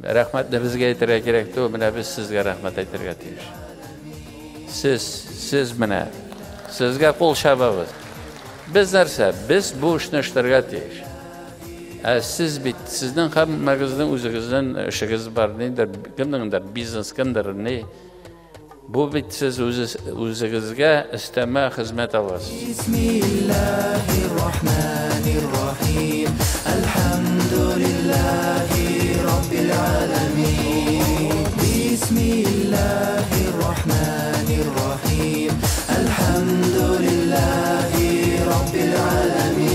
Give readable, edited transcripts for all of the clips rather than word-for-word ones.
Рәхмәтне безгә әйтергә кирәк түгел, менә без сезгә рәхмәт әйтергә тиеш. Сез менә сезгә кул чабабыз. Без нәрсә? Без бу эшне эшләргә тиеш. Сез бит сезнең һәммәгезнең үзегезнең эшегез бар, кемнеңдер бизнес, кемдер ни. Бу бит сез үзегезгә өстәмә хезмәт аласыз. Бисмиллаһир-рахманир-рахим. Алхамдулиллаһи раббил аламин. Бисмиллаһир-рахманир-рахим. Алхамдулиллаһи раббил аламин.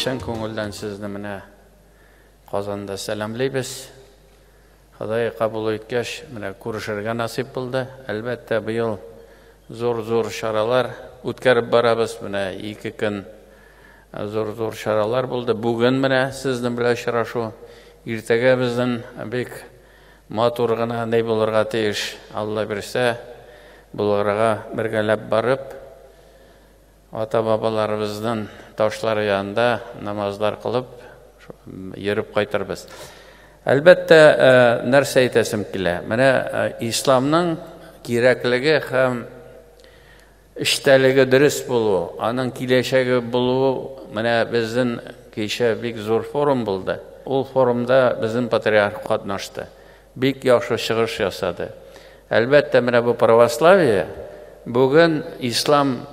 Şen көңелдән сезне менә Казанда сәламлыйбыз. Ходай кабул иткәч, менә күрешергә насип булды. Әлбәттә, быел зур шаралар үткәреп барабыз. Менә 2 көн зур шаралар булды. Бүген менә сезнең белән очрашу. Иртәгә безнең бик матур гына ни булырга тиеш. Алла бирсә, булырга бергәләп барып, ата-бабаларыбызның ташлары янында намазлар кылып, йөреп кайтырбыз. Әлбәттә, нәрсә әйтәсем килә. Менә исламның кирәклеге һәм эштәлеге дөрес булу, аның киләчәге булу, менә безнең кичә бик зур форум булды. Ул форумда безнең патриарх катнашты. Бик яхшы чыгыш ясады. Әлбәттә, менә бу православие бүген ислам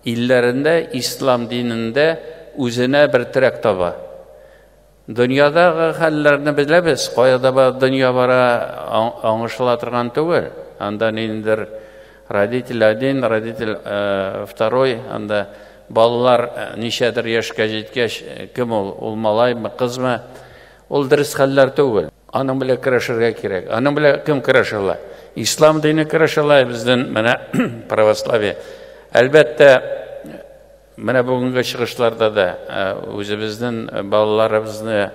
илләрендә, ислам динендә үзенә бер терәк таба. Дөньядагы хәлләрне беләбез, кайда дөнья бара аңлашыла торган түгел. Анда ниндидер родитель 1, родитель 2, анда балалар ничәдер яшькә җиткәч, кем ул малаймы, кызмы, ул дөрес хәлләр түгел. Аның белән көрәшергә кирәк. Аның белән кем көрәшәләр? Ислам дине көрәшәләр, безнең менә православие. Әлбәттә, менә бүгенге чыгышларда да үзебезнең балаларыбызны,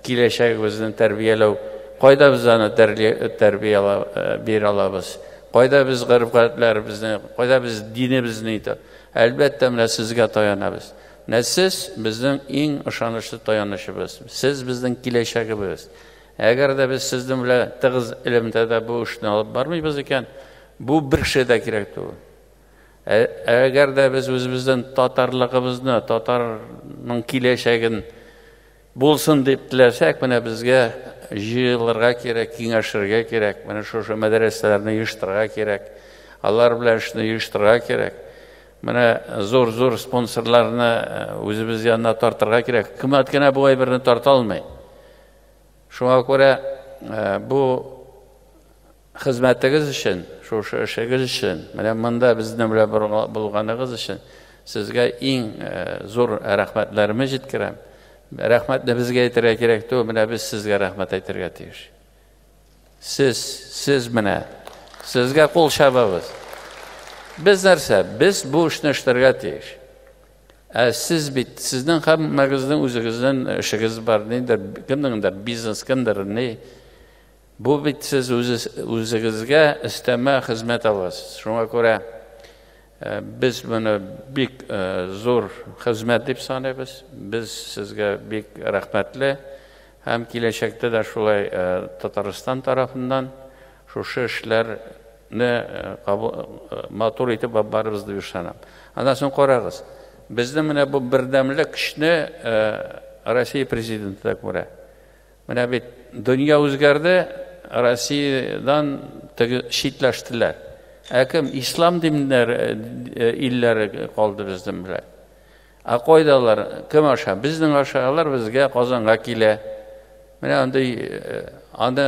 киләчәгебезне тәрбияләү, кайда без аны тәрбияләп бирә алабыз? Кайда без гырыф-гадәтләребезне, кайда без динебезне итә? Әлбәттә, менә сезгә таянабыз. Менә сез безнең иң ышанычлы таянычыбыз. Сез безнең киләчәгебез. Әгәр дә без сезнең белән тыгыз илемдә дә бу эшне алып бармыйбыз икән, бу бер шей дә кирәк түгел. Әгәр дә без үзебезнең татарлыгыбызны, татарның киләчәген булсын дип теләсәк, менә безгә җыелырга кирәк, киңәшергә кирәк, менә шушы мәдрәсәләрне оештырырга кирәк, алар белән эшне оештырырга кирәк. Менә зур спонсорларны үзебез янына тартырга кирәк. Кем әткәнә бу әйберне тарта алмый. Шуңа күрә бу хезмәтегез өчен, шушы эшегез өчен, менә монда безнең белән булганыгыз өчен сезгә иң зур рәхмәтләремне җиткерәм. Рәхмәтне безгә әйтергә кирәк түгел, менә без сезгә рәхмәт әйтергә тиеш. Сез менә сезгә кул чабабыз. Biz нәрсә? Biz бу эшне эшләргә тиеш. Сез бит сезнең һәммәгезнең үзегезнең эшегез бар, кемнеңдер бизнес, кемдер ни. Бу бит сез үзегезгә өстәмә хезмәт аласыз. Шуңа күрә biz моны бик зур хезмәт дип саныйбыз. Без сезгә бик рәхмәтле һәм киләчәктә дә шулай Татарстан тарафыннан шушы эшләрне матур итеп барыбыз дип ышанам. Андан соң карагыз. Безнең менә бу бердәмлек көчне Россия президенты күрә. Менә бит дөнья үзгәрде, Россиядан читләштеләр. Кем ислам диннәре илләре калды безнең белән. Кайдалар? Кем аша? Безнең ашалар безгә Казанга килә. Менә аны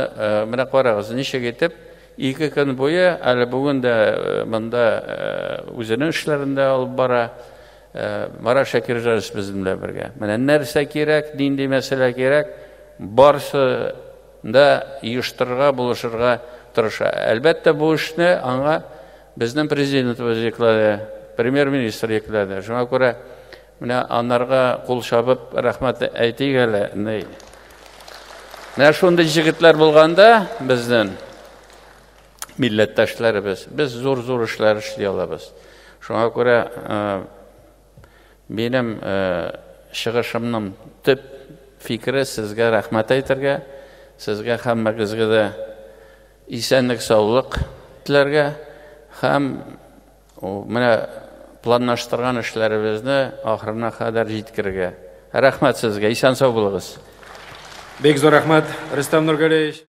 менә карагыз, ничек итеп 2 көн буе, әле бүген дә монда үзенең эшләрендә алып бара. Мара Шакирҗанов безнең белән бергә. Менә нәрсә кирәк, нинди мәсьәлә кирәк, барсы да оештырырга, булышырга тырыша. Әлбәттә, бу эшне аңа безнең президентыбыз йөкләде, премьер-министр йөкләде. Шуңа күрә менә анарга кул чабып рәхмәт әйтик әле. Менә шундый җегетләр булганда, безнең милләттәшләребез, без зур эшләр эшли алабыз. Шуңа күрә минем чыгышымның төп фикере сезгә рәхмәт әйтергә, сезгә һәммәгезгә дә исәнлек, саулык теләргә һәм менә планлаштырган эшләребезне ахырына кадәр җиткерергә. Рәхмәт сезгә, исән сау булыгыз. Бек зур рәхмәт, Рөстәм Нургалиевич.